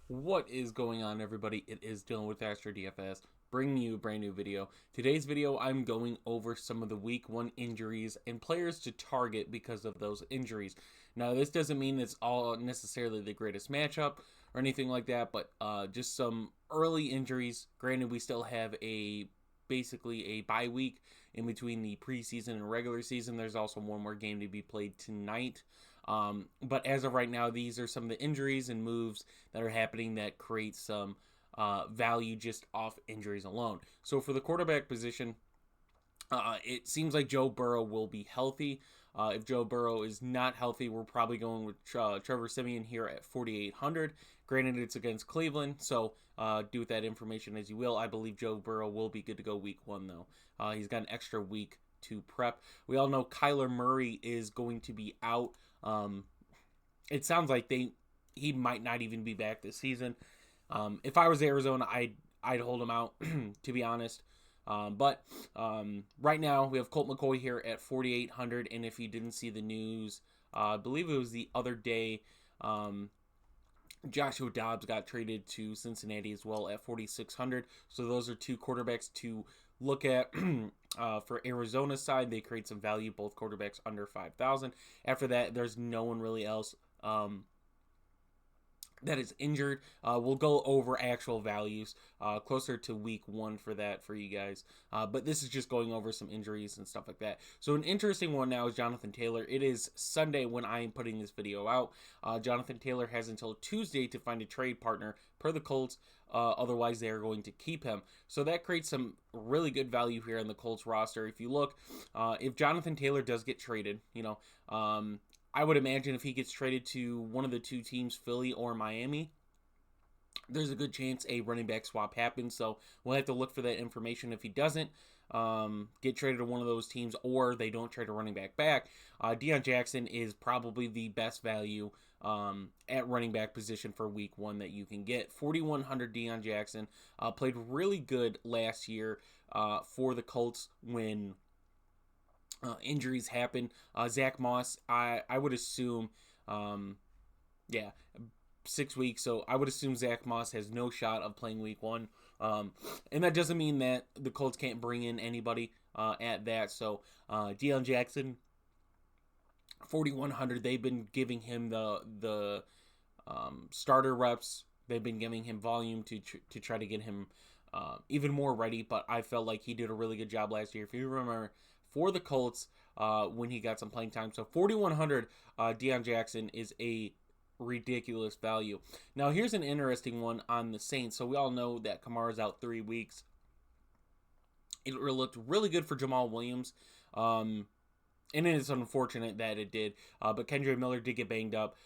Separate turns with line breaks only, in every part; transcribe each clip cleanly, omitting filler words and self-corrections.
What is going on, everybody? It is Dylan with Astrodfs, bringing you a brand new video. Today's video, I'm going over some of the week 1 injuries and players to target because of those injuries. Now, this doesn't mean it's all necessarily the greatest matchup or anything like that, but just some early injuries. Granted, we still have basically a bye week in between the preseason and regular season. There's also one more game to be played tonight. But as of right now, these are some of the injuries and moves that are happening that create some value just off injuries alone. So for the quarterback position, it seems like Joe Burrow will be healthy. If Joe Burrow is not healthy, we're probably going with Trevor Siemian here at 4,800. Granted, it's against Cleveland, so do with that information as you will. I believe Joe Burrow will be good to go week 1, though. He's got an extra week to prep. We all know Kyler Murray is going to be out. It sounds like he might not even be back this season. If I was Arizona, I'd hold him out, to be honest. But right now we have Colt McCoy here at 4,800, and if you didn't see the news, I believe it was the other day, Joshua Dobbs got traded to Cincinnati as well at 4,600. So those are two quarterbacks to look at. For Arizona's side, they create some value, both quarterbacks under 5,000. After that, there's no one really else that is injured. We'll go over actual values closer to week 1 for that for you guys. But this is just going over some injuries and stuff like that. So an interesting one now is Jonathan Taylor. It is Sunday when I am putting this video out. Jonathan Taylor has until Tuesday to find a trade partner per the Colts. Otherwise, they are going to keep him. So that creates some really good value here on the Colts roster. If you look, if Jonathan Taylor does get traded, I would imagine if he gets traded to one of the two teams, Philly or Miami, there's a good chance a running back swap happens. So we'll have to look for that information. If he doesn't get traded to one of those teams, or they don't trade a running back, Deion Jackson is probably the best value at running back position for week 1 that you can get. 4,100 Deion Jackson played really good last year for the Colts when injuries happen. Zach Moss, I would assume, 6 weeks. So I would assume Zach Moss has no shot of playing week 1. And that doesn't mean that the Colts can't bring in anybody at that. So Deion Jackson, 4,100. They've been giving him the starter reps. They've been giving him volume to try to get him even more ready. But I felt like he did a really good job last year. If you remember, for the Colts, when he got some playing time. So 4,100, Deion Jackson is a ridiculous value. Now here's an interesting one on the Saints. So we all know that Kamara's out 3 weeks. It looked really good for Jamal Williams. And it's unfortunate that it did. But Kendre Miller did get banged up.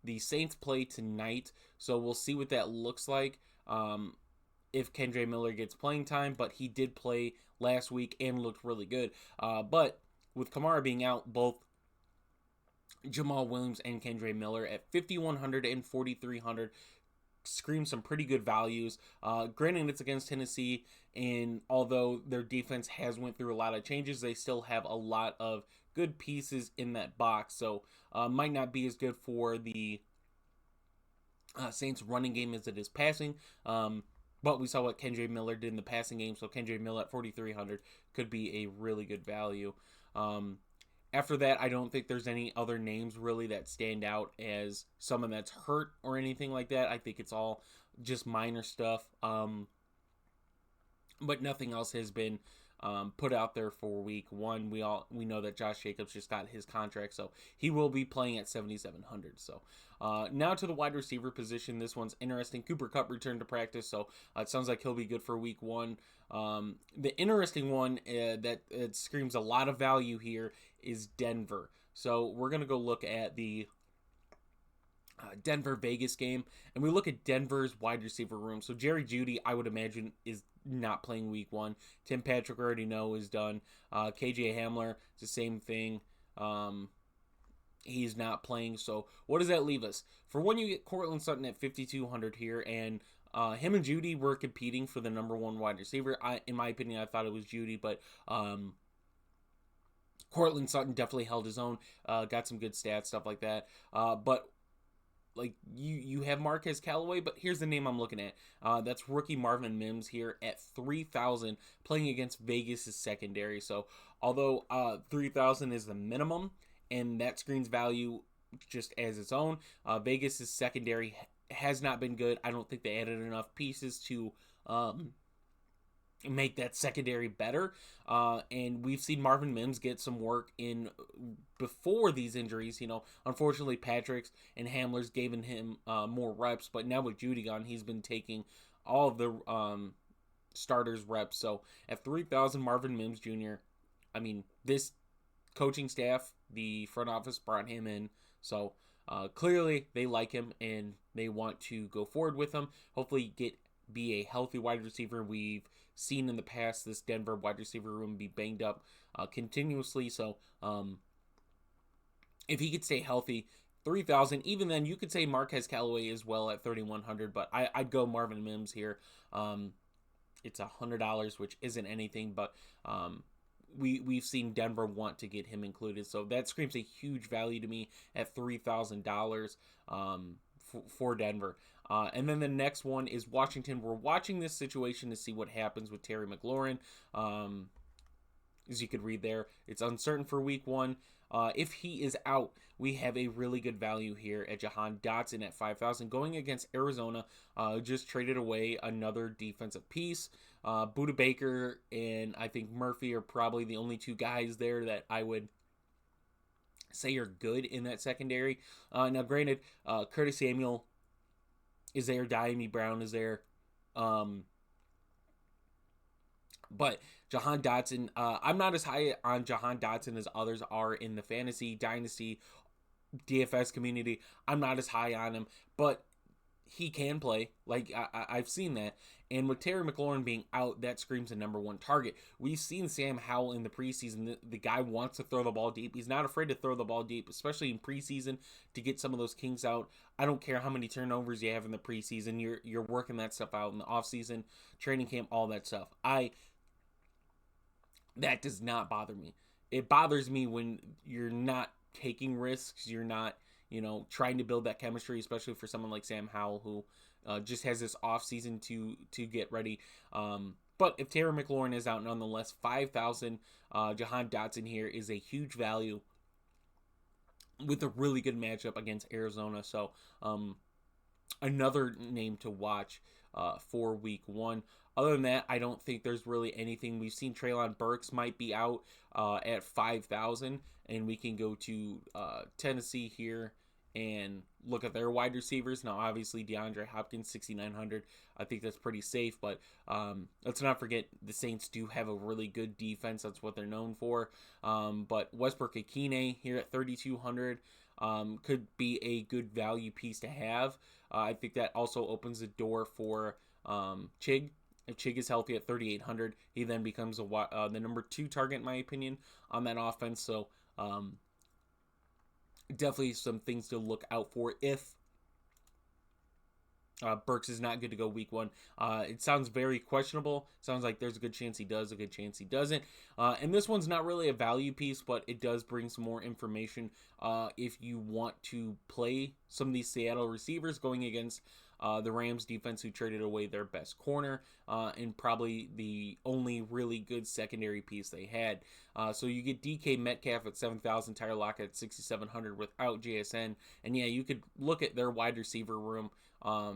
The Saints play tonight, so we'll see what that looks like. If Kendre Miller gets playing time, but he did play last week and looked really good. But with Kamara being out, both Jamal Williams and Kendre Miller at 5,100 and 4,300 scream some pretty good values. Granted, it's against Tennessee, and although their defense has went through a lot of changes, they still have a lot of good pieces in that box. So might not be as good for the Saints running game as it is passing. But we saw what Kendre Miller did in the passing game, so Kendre Miller at 4,300 could be a really good value. After that, I don't think there's any other names really that stand out as someone that's hurt or anything like that. I think it's all just minor stuff. But nothing else has been put out there for week 1. We know that Josh Jacobs just got his contract, so he will be playing at 7,700. So now to the wide receiver position. This one's interesting. Cooper Kupp returned to practice, so it sounds like he'll be good for week 1. The interesting one that screams a lot of value here is Denver. So we're going to go look at the Denver-Vegas game, and we look at Denver's wide receiver room. So Jerry Jeudy, I would imagine, is not playing week 1. Tim Patrick, already know, is done. KJ Hamler, it's the same thing. He's not playing. So what does that leave us? For one, you get Courtland Sutton at 5,200 here, and him and Jeudy were competing for the number 1 wide receiver. In my opinion, I thought it was Jeudy, but Courtland Sutton definitely held his own, got some good stats, stuff like that. But like you have Marquez Callaway, but here's the name I'm looking at. That's rookie Marvin Mims here at 3,000, playing against Vegas' secondary. So although 3,000 is the minimum, and that screen's value just as its own, Vegas' secondary has not been good. I don't think they added enough pieces to make that secondary better. And we've seen Marvin Mims get some work in before these injuries. Unfortunately, Patrick's and Hamler's given him more reps, but now with Judy gone, he's been taking all of the starters reps. So at 3,000, Marvin Mims Jr., I mean, this coaching staff, the front office brought him in. So clearly they like him and they want to go forward with him. Hopefully be a healthy wide receiver. We've seen in the past this Denver wide receiver room be banged up continuously. So if he could stay healthy, 3,000, even then you could say Marquez Callaway as well at 3,100, but I'd go Marvin Mims here. It's $100, which isn't anything, but we've seen Denver want to get him included. So that screams a huge value to me at $3,000 for Denver. And then the next one is Washington. We're watching this situation to see what happens with Terry McLaurin. As you could read there, it's uncertain for week 1. If he is out, we have a really good value here at Jahan Dotson at 5,000 going against Arizona. Just traded away another defensive piece. Budda Baker and I think Murphy are probably the only two guys there that I would say are good in that secondary. Now, granted, Curtis Samuel is there, Diami Brown is there. But Jahan Dotson, I'm not as high on Jahan Dotson as others are in the fantasy, dynasty, DFS community. I'm not as high on him, but he can play. Like, I've seen that. And with Terry McLaurin being out, that screams a number 1 target. We've seen Sam Howell in the preseason. The guy wants to throw the ball deep. He's not afraid to throw the ball deep, especially in preseason, to get some of those kinks out. I don't care how many turnovers you have in the preseason. You're working that stuff out in the offseason, training camp, all that stuff. That does not bother me. It bothers me when you're not taking risks. You're not, trying to build that chemistry, especially for someone like Sam Howell, who just has this offseason to get ready. But if Terry McLaurin is out, nonetheless, 5,000, Jahan Dotson here is a huge value with a really good matchup against Arizona. So another name to watch for week 1. Other than that, I don't think there's really anything. We've seen Treylon Burks might be out at 5,000, and we can go to Tennessee here and look at their wide receivers. Now, obviously, DeAndre Hopkins, 6,900. I think that's pretty safe, but let's not forget the Saints do have a really good defense. That's what they're known for. But Westbrook-Ikine here at 3,200 could be a good value piece to have. I think that also opens the door for Chig. If Chig is healthy at 3,800, he then becomes the number 2 target, in my opinion, on that offense. So definitely some things to look out for if Burks is not good to go week 1. It sounds very questionable. Sounds like there's a good chance he does, a good chance he doesn't. And this one's not really a value piece, but it does bring some more information if you want to play some of these Seattle receivers going against the Rams defense, who traded away their best corner and probably the only really good secondary piece they had. So you get DK Metcalf at 7,000, Tyler Lockett at 6,700 without JSN. And yeah, you could look at their wide receiver room. A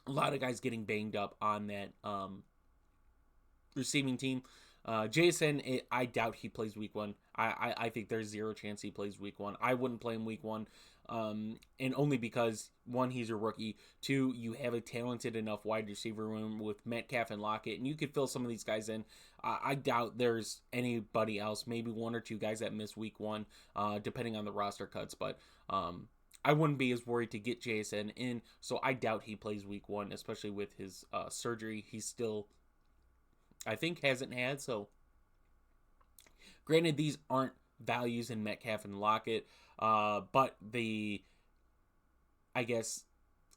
lot of guys getting banged up on that receiving team. JSN, I doubt he plays week 1. I think there's zero chance he plays week 1. I wouldn't play him week 1. And only because, 1, he's a rookie. 2, you have a talented enough wide receiver room with Metcalf and Lockett, and you could fill some of these guys in. I doubt there's anybody else, maybe 1 or 2 guys that miss week 1, depending on the roster cuts. But I wouldn't be as worried to get JSN in, so I doubt he plays week 1, especially with his surgery. He's still, I think, hasn't had. So granted, these aren't values in Metcalf and Lockett, but the, I guess,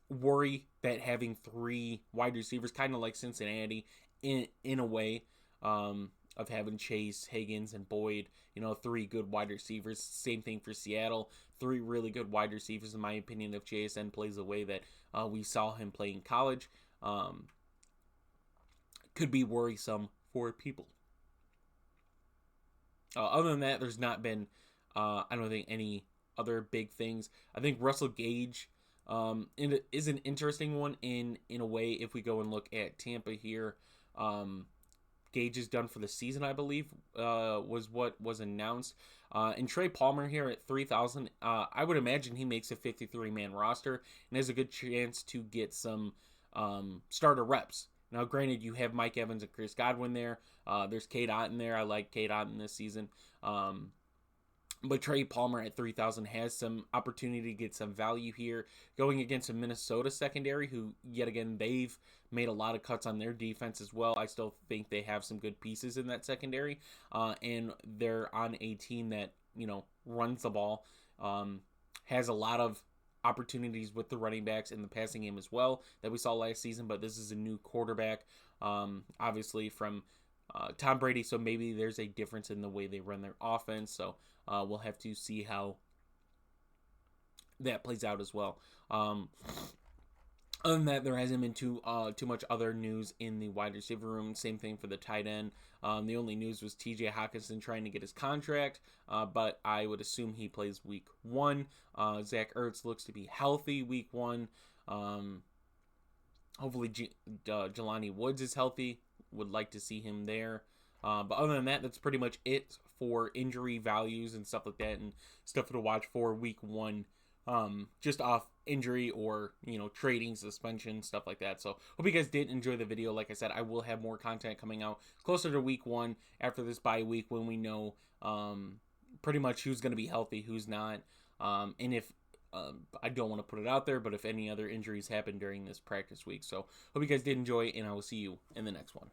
worry that having 3 wide receivers, kind of like Cincinnati in a way, of having Chase, Higgins, and Boyd, 3 good wide receivers. Same thing for Seattle. 3 really good wide receivers, in my opinion, if JSN plays the way that we saw him play in college. Could be worrisome for people. Other than that, there's not been, I don't think, any other big things. I think Russell Gage is an interesting one in a way. If we go and look at Tampa here, Gage is done for the season, I believe, was what was announced. And Trey Palmer here at 3,000, I would imagine he makes a 53-man roster and has a good chance to get some starter reps. Now, granted, you have Mike Evans and Chris Godwin there. There's Cade Otton there. I like Cade Otton this season. But Trey Palmer at 3,000 has some opportunity to get some value here, going against a Minnesota secondary who, yet again, they've made a lot of cuts on their defense as well. I still think they have some good pieces in that secondary, and they're on a team that, runs the ball, has a lot of opportunities with the running backs in the passing game as well that we saw last season. But this is a new quarterback, obviously from Tom Brady, so maybe there's a difference in the way they run their offense. So we'll have to see how that plays out as well. Other than that, there hasn't been too much other news in the wide receiver room. Same thing for the tight end. The only news was TJ Hawkinson trying to get his contract, but I would assume he plays week 1. Zach Ertz looks to be healthy week 1. Hopefully Jelani Woods is healthy. Would like to see him there. But other than that, that's pretty much it for injury values and stuff like that, and stuff to watch for week 1. Just off injury or, trading, suspension, stuff like that. So hope you guys did enjoy the video. Like I said, I will have more content coming out closer to week 1 after this bye week, when we know pretty much who's going to be healthy, who's not. And if I don't want to put it out there, but if any other injuries happen during this practice week. So hope you guys did enjoy, and I will see you in the next one.